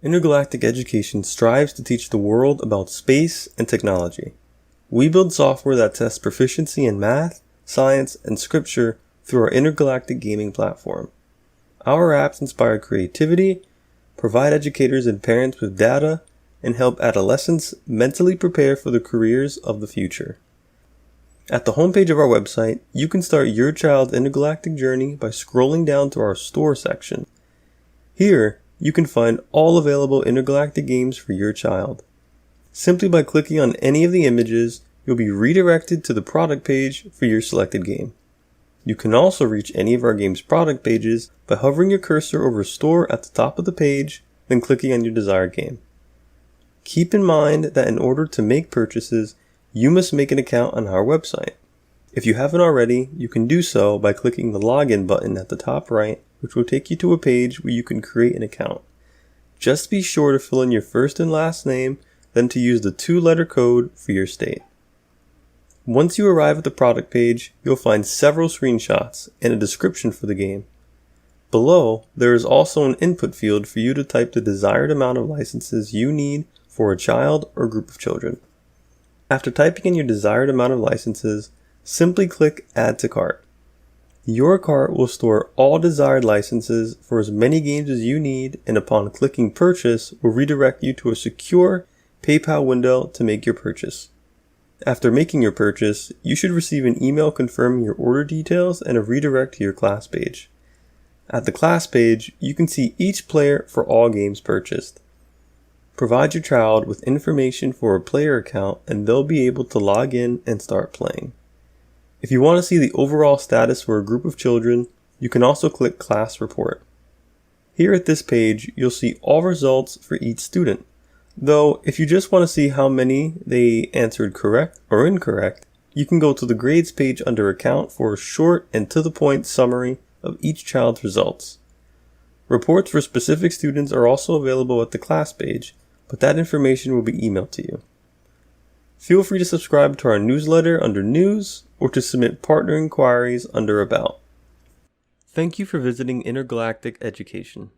Intergalactic Education strives to teach the world about space and technology. We build software that tests proficiency in math, science, and scripture through our intergalactic gaming platform. Our apps inspire creativity, provide educators and parents with data, and help adolescents mentally prepare for the careers of the future. At the homepage of our website, you can start your child's intergalactic journey by scrolling down to our store section. Here, you can find all available intergalactic games for your child. Simply by clicking on any of the images, you'll be redirected to the product page for your selected game. You can also reach any of our game's product pages by hovering your cursor over Store at the top of the page, then clicking on your desired game. Keep in mind that in order to make purchases, you must make an account on our website. If you haven't already, you can do so by clicking the Login button at the top right, which will take you to a page where you can create an account. Just be sure to fill in your first and last name, then to use the 2-letter code for your state. Once you arrive at the product page, you'll find several screenshots and a description for the game. Below, there is also an input field for you to type the desired amount of licenses you need for a child or group of children. After typing in your desired amount of licenses, simply click Add to Cart. Your cart will store all desired licenses for as many games as you need, and upon clicking Purchase will redirect you to a secure PayPal window to make your purchase. After making your purchase, you should receive an email confirming your order details and a redirect to your class page. At the class page, you can see each player for all games purchased. Provide your child with information for a player account and they'll be able to log in and start playing. If you want to see the overall status for a group of children, you can also click Class Report. Here at this page, you'll see all results for each student. Though, if you just want to see how many they answered correct or incorrect, you can go to the Grades page under Account for a short and to-the-point summary of each child's results. Reports for specific students are also available at the class page, but that information will be emailed to you. Feel free to subscribe to our newsletter under News or to submit partner inquiries under About. Thank you for visiting Intergalactic Education.